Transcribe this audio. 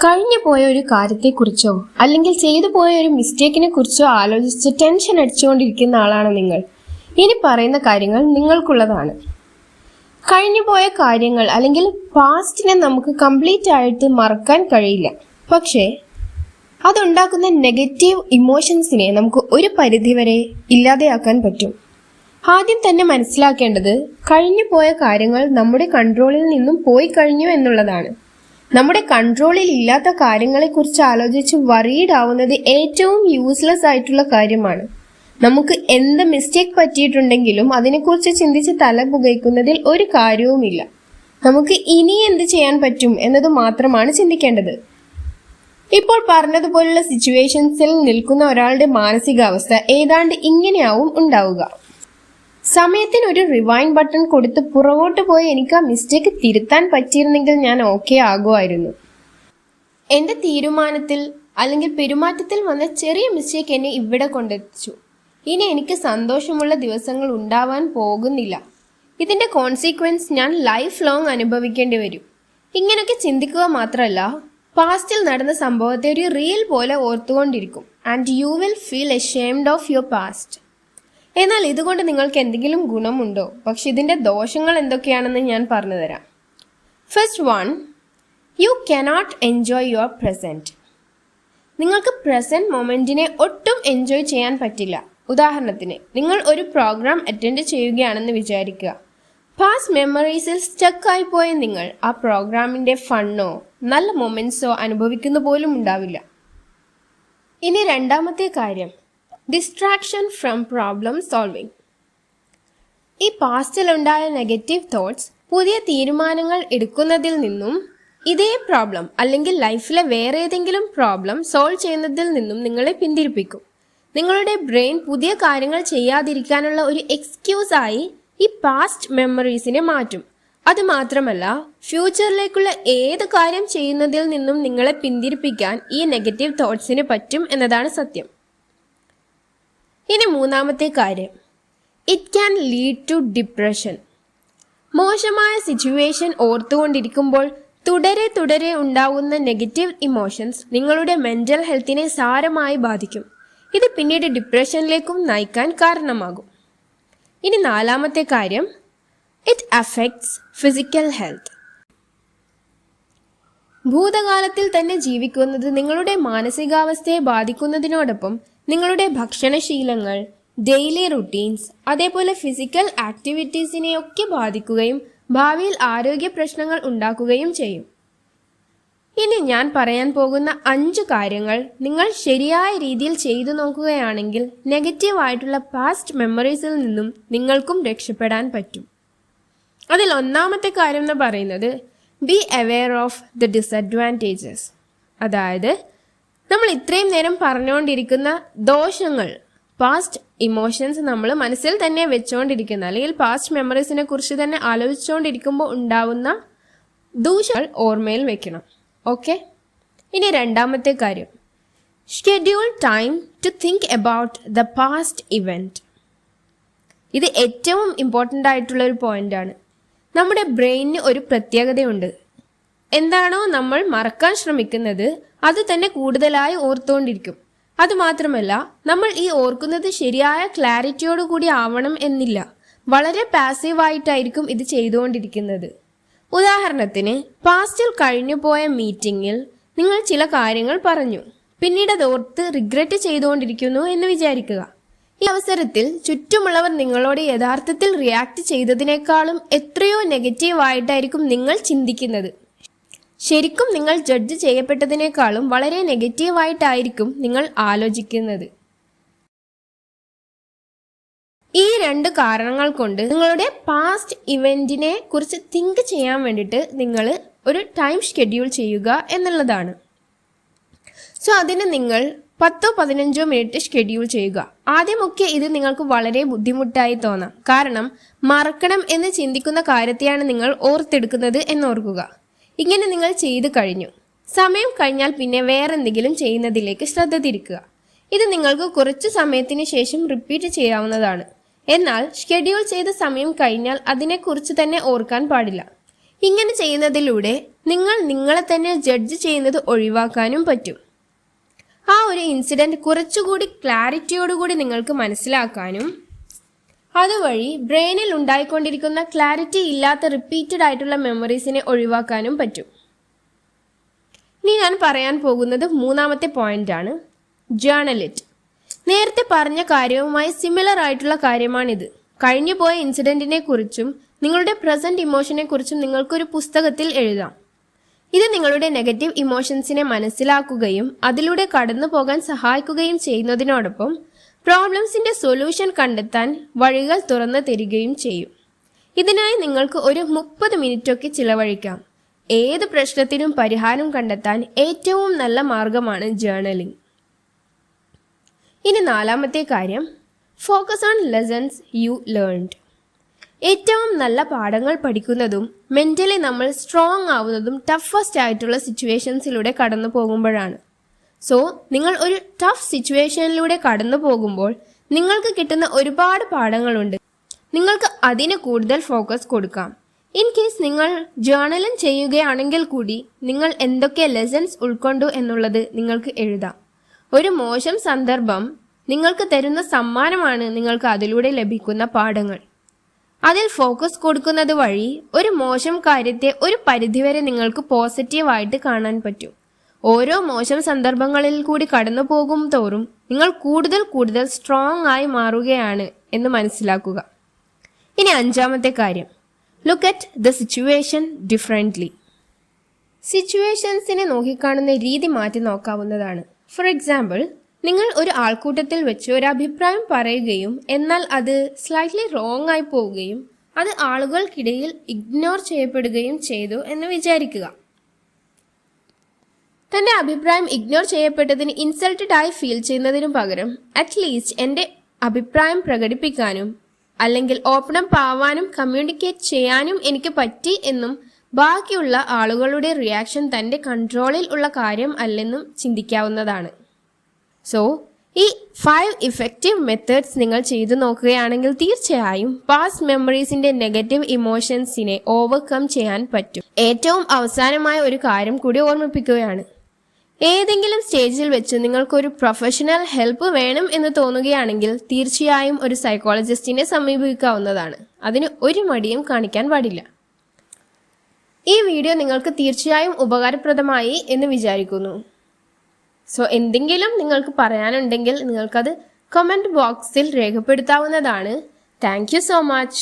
കഴിഞ്ഞു പോയ ഒരു കാര്യത്തെക്കുറിച്ചോ അല്ലെങ്കിൽ ചെയ്തു പോയ ഒരു മിസ്റ്റേക്കിനെ കുറിച്ചോ ആലോചിച്ച് ടെൻഷൻ അടിച്ചുകൊണ്ടിരിക്കുന്ന ആളാണ് നിങ്ങൾ. ഇനി പറയുന്ന കാര്യങ്ങൾ നിങ്ങൾക്കുള്ളതാണ്. കഴിഞ്ഞു പോയ കാര്യങ്ങൾ അല്ലെങ്കിൽ പാസ്റ്റിനെ നമുക്ക് കംപ്ലീറ്റ് ആയിട്ട് മറക്കാൻ കഴിയില്ല. പക്ഷേ അതുണ്ടാക്കുന്ന നെഗറ്റീവ് ഇമോഷൻസിനെ നമുക്ക് ഒരു പരിധിവരെ ഇല്ലാതെയാക്കാൻ പറ്റും. ആദ്യം തന്നെ മനസ്സിലാക്കേണ്ടത് കഴിഞ്ഞു പോയ കാര്യങ്ങൾ നമ്മുടെ കൺട്രോളിൽ നിന്നും പോയി കഴിഞ്ഞു എന്നുള്ളതാണ്. നമ്മുടെ കൺട്രോളിൽ ഇല്ലാത്ത കാര്യങ്ങളെക്കുറിച്ച് ആലോചിച്ച് വറീഡ് ആവുന്നത് ഏറ്റവും യൂസ്ലെസ് ആയിട്ടുള്ള കാര്യമാണ്. നമുക്ക് എന്ത് മിസ്റ്റേക്ക് പറ്റിയിട്ടുണ്ടെങ്കിലും അതിനെക്കുറിച്ച് ചിന്തിച്ച് തല പുകയ്ക്കുന്നതിൽ ഒരു കാര്യവുമില്ല. നമുക്ക് ഇനി എന്ത് ചെയ്യാൻ പറ്റും എന്നത് മാത്രമാണ് ചിന്തിക്കേണ്ടത്. ഇപ്പോൾ പറഞ്ഞതുപോലുള്ള സിറ്റുവേഷൻസിൽ നിൽക്കുന്ന ഒരാളുടെ മാനസികാവസ്ഥ ഏതാണ്ട് ഇങ്ങനെയാവും ഉണ്ടാവുക. സമയത്തിന് ഒരു റിവൈൻഡ് ബട്ടൺ കൊടുത്ത് പുറകോട്ട് പോയി എനിക്ക് ആ മിസ്റ്റേക്ക് തിരുത്താൻ പറ്റിയിരുന്നെങ്കിൽ ഞാൻ ഓക്കെ ആകുമായിരുന്നു. എൻ്റെ തീരുമാനത്തിൽ അല്ലെങ്കിൽ പെരുമാറ്റത്തിൽ വന്ന ചെറിയ മിസ്റ്റേക്ക് എന്നെ ഇവിടെ കൊണ്ടെത്തിച്ചു. ഇനി എനിക്ക് സന്തോഷമുള്ള ദിവസങ്ങൾ ഉണ്ടാവാൻ പോകുന്നില്ല. ഇതിൻ്റെ കോൺസിക്വൻസ് ഞാൻ ലൈഫ് ലോങ് അനുഭവിക്കേണ്ടി വരും. ഇങ്ങനെയൊക്കെ ചിന്തിക്കുക മാത്രമല്ല, പാസ്റ്റിൽ നടന്ന സംഭവത്തെ ഒരു റീൽ പോലെ ഓർത്തുകൊണ്ടിരിക്കും. And you will feel ashamed of your past. എന്നാൽ ഇതുകൊണ്ട് നിങ്ങൾക്ക് എന്തെങ്കിലും ഗുണമുണ്ടോ? പക്ഷെ ഇതിൻ്റെ ദോഷങ്ങൾ എന്തൊക്കെയാണെന്ന് ഞാൻ പറഞ്ഞു തരാം. First one, you cannot enjoy your present. നിങ്ങൾക്ക് പ്രസൻറ്റ് മൊമെൻറ്റിനെ ഒട്ടും എൻജോയ് ചെയ്യാൻ പറ്റില്ല. ഉദാഹരണത്തിന്, നിങ്ങൾ ഒരു പ്രോഗ്രാം അറ്റൻഡ് ചെയ്യുകയാണെന്ന് വിചാരിക്കുക. പാസ്റ്റ് മെമ്മറീസിൽ സ്റ്റക്കായി പോയ നിങ്ങൾ ആ പ്രോഗ്രാമിൻ്റെ ഫണ്ണോ നല്ല മൊമെൻറ്റ്സോ അനുഭവിക്കുന്ന പോലും ഉണ്ടാവില്ല. ഇനി രണ്ടാമത്തെ കാര്യം, ഡിസ്ട്രാക്ഷൻ ഫ്രം പ്രോബ്ലം സോൾവിങ്. ഈ പാസ്റ്റിലുണ്ടായ നെഗറ്റീവ് തോട്ട്സ് പുതിയ തീരുമാനങ്ങൾ എടുക്കുന്നതിൽ നിന്നും ഇതേ പ്രോബ്ലം അല്ലെങ്കിൽ ലൈഫിലെ വേറെ ഏതെങ്കിലും പ്രോബ്ലം സോൾവ് ചെയ്യുന്നതിൽ നിന്നും നിങ്ങളെ പിന്തിരിപ്പിക്കും. നിങ്ങളുടെ ബ്രെയിൻ പുതിയ കാര്യങ്ങൾ ചെയ്യാതിരിക്കാനുള്ള ഒരു എക്സ്ക്യൂസായി ഈ പാസ്റ്റ് മെമ്മറീസിനെ മാറ്റും. അതുമാത്രമല്ല, ഫ്യൂച്ചറിലേക്കുള്ള ഏത് കാര്യം ചെയ്യുന്നതിൽ നിന്നും നിങ്ങളെ പിന്തിരിപ്പിക്കാൻ ഈ നെഗറ്റീവ് തോട്ട്സിന് പറ്റും എന്നതാണ് സത്യം. ഇനി മൂന്നാമത്തെ കാര്യം, it can lead to depression. മോശമായ സിറ്റുവേഷൻ ഓർത്തുകൊണ്ടിരിക്കുമ്പോൾ തുടരെ ഉണ്ടാകുന്ന നെഗറ്റീവ് ഇമോഷൻസ് നിങ്ങളുടെ മെൻ്റൽ ഹെൽത്തിനെ സാരമായി ബാധിക്കും. ഇത് പിന്നീട് ഡിപ്രഷനിലേക്കും നയിക്കാൻ കാരണമാകും. ഇനി നാലാമത്തെ കാര്യം, ഇറ്റ് അഫക്ട്സ് ഫിസിക്കൽ ഹെൽത്ത്. ഭൂതകാലത്തിൽ തന്നെ ജീവിക്കുന്നത് നിങ്ങളുടെ മാനസികാവസ്ഥയെ ബാധിക്കുന്നതിനോടൊപ്പം നിങ്ങളുടെ ഭക്ഷണശീലങ്ങൾ, ഡെയിലി റുട്ടീൻസ്, അതേപോലെ ഫിസിക്കൽ ആക്ടിവിറ്റീസിനെയൊക്കെ ബാധിക്കുകയും ഭാവിയിൽ ആരോഗ്യ പ്രശ്നങ്ങൾ ഉണ്ടാക്കുകയും ചെയ്യും. ഇനി ഞാൻ പറയാൻ പോകുന്ന 5 കാര്യങ്ങൾ നിങ്ങൾ ശരിയായ രീതിയിൽ ചെയ്തു നോക്കുകയാണെങ്കിൽ നെഗറ്റീവായിട്ടുള്ള പാസ്റ്റ് മെമ്മറീസിൽ നിന്നും നിങ്ങൾക്കും രക്ഷപ്പെടാൻ പറ്റും. അതിൽ ഒന്നാമത്തെ കാര്യം എന്ന് പറയുന്നത്, be aware of the disadvantages. അതായത് നമ്മൾ ഇത്രയും നേരം പറഞ്ഞുകൊണ്ടിരിക്കുന്ന ദോഷങ്ങൾ, പാസ്റ്റ് ഇമോഷൻസ് നമ്മൾ മനസ്സിൽ തന്നെ വെച്ചുകൊണ്ടിരിക്കുന്ന അല്ലെങ്കിൽ പാസ്റ്റ് മെമ്മറീസിനെ കുറിച്ച് തന്നെ ആലോചിച്ചുകൊണ്ടിരിക്കുമ്പോൾ ഉണ്ടാവുന്ന ദൂഷ്യങ്ങൾ ഓർമ്മയിൽ വെക്കണം. ഓക്കെ. ഇനി രണ്ടാമത്തെ കാര്യം, schedule time to think about the past event. ഇത് ഏറ്റവും ഇമ്പോർട്ടൻ്റ് ആയിട്ടുള്ളൊരു പോയിൻ്റാണ്. നമ്മുടെ ബ്രെയിനിന് ഒരു പ്രത്യേകതയുണ്ട്. എന്താണോ നമ്മൾ മറക്കാൻ ശ്രമിക്കുന്നത് അത് തന്നെ കൂടുതലായി ഓർത്തുകൊണ്ടിരിക്കും. അതുമാത്രമല്ല, നമ്മൾ ഈ ഓർക്കുന്നത് ശരിയായ ക്ലാരിറ്റിയോടുകൂടി ആവണം എന്നില്ല. വളരെ പാസീവായിട്ടായിരിക്കും ഇത് ചെയ്തുകൊണ്ടിരിക്കുന്നത്. ഉദാഹരണത്തിന്, പാസ്റ്റിൽ കഴിഞ്ഞു പോയ മീറ്റിങ്ങിൽ നിങ്ങൾ ചില കാര്യങ്ങൾ പറഞ്ഞു, പിന്നീട് അത് ഓർത്ത് റിഗ്രറ്റ് ചെയ്തുകൊണ്ടിരിക്കുന്നു എന്ന് വിചാരിക്കുക. ഈ അവസരത്തിൽ ചുറ്റുമുള്ളവർ നിങ്ങളോട് യഥാർത്ഥത്തിൽ റിയാക്ട് ചെയ്തതിനേക്കാളും എത്രയോ നെഗറ്റീവായിട്ടായിരിക്കും നിങ്ങൾ ചിന്തിക്കുന്നത്. ശരിക്കും നിങ്ങൾ ജഡ്ജ് ചെയ്യപ്പെട്ടതിനേക്കാളും വളരെ നെഗറ്റീവായിട്ടായിരിക്കും നിങ്ങൾ ആലോചിക്കുന്നത്. ഈ 2 കാരണങ്ങൾ കൊണ്ട് നിങ്ങളുടെ പാസ്റ്റ് ഇവൻറ്റിനെ കുറിച്ച് തിങ്ക് ചെയ്യാൻ വേണ്ടിയിട്ട് നിങ്ങൾ ഒരു ടൈം ഷെഡ്യൂൾ ചെയ്യുക എന്നുള്ളതാണ്. സോ അതിന് നിങ്ങൾ 10-15 മിനിറ്റ് ഷെഡ്യൂൾ ചെയ്യുക. ആദ്യമൊക്കെ ഇത് നിങ്ങൾക്ക് വളരെ ബുദ്ധിമുട്ടായി തോന്നാം. കാരണം മറക്കണം എന്ന് ചിന്തിക്കുന്ന കാര്യത്തെയാണ് നിങ്ങൾ ഓർത്തെടുക്കുന്നത് എന്നോർക്കുക. ഇങ്ങനെ നിങ്ങൾ ചെയ്തു കഴിഞ്ഞു. സമയം കഴിഞ്ഞാൽ പിന്നെ വേറെന്തെങ്കിലും ചെയ്യുന്നതിലേക്ക് ശ്രദ്ധ തിരിക്കുക. ഇത് നിങ്ങൾക്ക് കുറച്ച് സമയത്തിന് ശേഷം റിപ്പീറ്റ് ചെയ്യാവുന്നതാണ്. എന്നാൽ ഷെഡ്യൂൾ ചെയ്ത സമയം കഴിഞ്ഞാൽ അതിനെക്കുറിച്ച് തന്നെ ഓർക്കാൻ പാടില്ല. ഇങ്ങനെ ചെയ്യുന്നതിലൂടെ നിങ്ങൾ നിങ്ങളെ തന്നെ ജഡ്ജ് ചെയ്യുന്നത് ഒഴിവാക്കാനും പറ്റും. ആ ഒരു ഇൻസിഡൻറ്റ് കുറച്ചുകൂടി ക്ലാരിറ്റിയോടുകൂടി നിങ്ങൾക്ക് മനസ്സിലാക്കാനും അതുവഴി ബ്രെയിനിൽ ഉണ്ടായിക്കൊണ്ടിരിക്കുന്ന ക്ലാരിറ്റി ഇല്ലാത്ത റിപ്പീറ്റഡ് ആയിട്ടുള്ള മെമ്മറീസിനെ ഒഴിവാക്കാനും പറ്റും. ഇനി ഞാൻ പറയാൻ പോകുന്നത് മൂന്നാമത്തെ പോയിന്റാണ്, ജേർണൽ ഇറ്റ്. നേരത്തെ പറഞ്ഞ കാര്യവുമായി സിമിലർ ആയിട്ടുള്ള കാര്യമാണിത്. കഴിഞ്ഞു പോയ ഇൻസിഡൻറ്റിനെ കുറിച്ചും നിങ്ങളുടെ പ്രസന്റ് ഇമോഷനെ കുറിച്ചും നിങ്ങൾക്കൊരു പുസ്തകത്തിൽ എഴുതാം. ഇത് നിങ്ങളുടെ നെഗറ്റീവ് ഇമോഷൻസിനെ മനസ്സിലാക്കുകയും അതിലൂടെ കടന്നു പോകാൻ സഹായിക്കുകയും ചെയ്യുന്നതിനോടൊപ്പം പ്രോബ്ലംസിന്റെ സൊല്യൂഷൻ കണ്ടെത്താൻ വഴികൾ തുറന്നു തരികയും ചെയ്യും. ഇതിനായി നിങ്ങൾക്ക് ഒരു 30 മിനിറ്റൊക്കെ ചിലവഴിക്കാം. ഏത് പ്രശ്നത്തിനും പരിഹാരം കണ്ടെത്താൻ ഏറ്റവും നല്ല മാർഗമാണ് ജേർണലിംഗ്. ഇനി നാലാമത്തെ കാര്യം, focus on lessons you learned. ഏറ്റവും നല്ല പാഠങ്ങൾ പഠിക്കുന്നതും മെൻ്റലി നമ്മൾ സ്ട്രോങ് ആവുന്നതും ടഫസ്റ്റ് ആയിട്ടുള്ള സിറ്റുവേഷൻസിലൂടെ കടന്നു പോകുമ്പോഴാണ്. സോ നിങ്ങൾ ഒരു ടഫ് സിറ്റുവേഷനിലൂടെ കടന്നു പോകുമ്പോൾ നിങ്ങൾക്ക് കിട്ടുന്ന ഒരുപാട് പാഠങ്ങളുണ്ട്. നിങ്ങൾക്ക് അതിന് കൂടുതൽ ഫോക്കസ് കൊടുക്കാം. ഇൻ കേസ് നിങ്ങൾ ജേർണലിംഗ് ചെയ്യുകയാണെങ്കിൽ കൂടി നിങ്ങൾ എന്തൊക്കെ ലെസൺസ് ഉൾക്കൊണ്ടു എന്നുള്ളത് നിങ്ങൾക്ക് എഴുതാം. ഒരു മോശം സന്ദർഭം നിങ്ങൾക്ക് തരുന്ന സമ്മാനമാണ് നിങ്ങൾക്ക് അതിലൂടെ ലഭിക്കുന്ന പാഠങ്ങൾ. അതിൽ ഫോക്കസ് കൊടുക്കുന്നത് വഴി ഒരു മോശം കാര്യത്തെ ഒരു പരിധിവരെ നിങ്ങൾക്ക് പോസിറ്റീവായിട്ട് കാണാൻ പറ്റും. ഓരോ മോശം സന്ദർഭങ്ങളിൽ കൂടി കടന്നു പോകും തോറും നിങ്ങൾ കൂടുതൽ സ്ട്രോങ് ആയി മാറുകയാണ് എന്ന് മനസ്സിലാക്കുക. ഇനി അഞ്ചാമത്തെ കാര്യം, look at the situation differently. സിറ്റുവേഷൻസിനെ നോക്കിക്കാണുന്ന രീതി മാറ്റി നോക്കാവുന്നതാണ്. ഫോർ എക്സാമ്പിൾ, നിങ്ങൾ ഒരു ആൾക്കൂട്ടത്തിൽ വെച്ച് ഒരു അഭിപ്രായം പറയുകയും എന്നാൽ അത് സ്ലൈറ്റ്ലി റോങ് ആയി പോവുകയും അത് ആളുകൾക്കിടയിൽ ഇഗ്നോർ ചെയ്യപ്പെടുകയും ചെയ്തു എന്ന് വിചാരിക്കുക. തൻ്റെ അഭിപ്രായം ഇഗ്നോർ ചെയ്യപ്പെട്ടതിന് ഇൻസൾട്ടഡ് ആയി ഫീൽ ചെയ്യുന്നതിനു പകരം അറ്റ്ലീസ്റ്റ് എൻ്റെ അഭിപ്രായം പ്രകടിപ്പിക്കാനും അല്ലെങ്കിൽ ഓപ്പൺ അപ്പ് ആവാനും കമ്മ്യൂണിക്കേറ്റ് ചെയ്യാനും എനിക്ക് പറ്റി എന്നും ബാക്കിയുള്ള ആളുകളുടെ റിയാക്ഷൻ തൻ്റെ കൺട്രോളിൽ ഉള്ള കാര്യം അല്ലെന്നും ചിന്തിക്കാവുന്നതാണ്. സോ ഈ 5 ഇഫക്റ്റീവ് മെത്തേഡ്സ് നിങ്ങൾ ചെയ്തു നോക്കുകയാണെങ്കിൽ തീർച്ചയായും പാസ്റ്റ് മെമ്മറീസിന്റെ നെഗറ്റീവ് ഇമോഷൻസിനെ ഓവർകം ചെയ്യാൻ പറ്റും. ഏറ്റവും അവസാനമായ ഒരു കാര്യം കൂടി ഓർമ്മിപ്പിക്കുകയാണ്. ഏതെങ്കിലും സ്റ്റേജിൽ വെച്ച് നിങ്ങൾക്കൊരു പ്രൊഫഷണൽ ഹെൽപ്പ് വേണം എന്ന് തോന്നുകയാണെങ്കിൽ തീർച്ചയായും ഒരു സൈക്കോളജിസ്റ്റിനെ സമീപിക്കാവുന്നതാണ്. അതിന് ഒരു മടിയും കാണിക്കാൻ പാടില്ല. ഈ വീഡിയോ നിങ്ങൾക്ക് തീർച്ചയായും ഉപകാരപ്രദമായി എന്ന് വിചാരിക്കുന്നു. സോ എന്തെങ്കിലും നിങ്ങൾക്ക് പറയാനുണ്ടെങ്കിൽ നിങ്ങൾക്കത് കമൻറ്റ് ബോക്സിൽ രേഖപ്പെടുത്താവുന്നതാണ്. Thank you so much.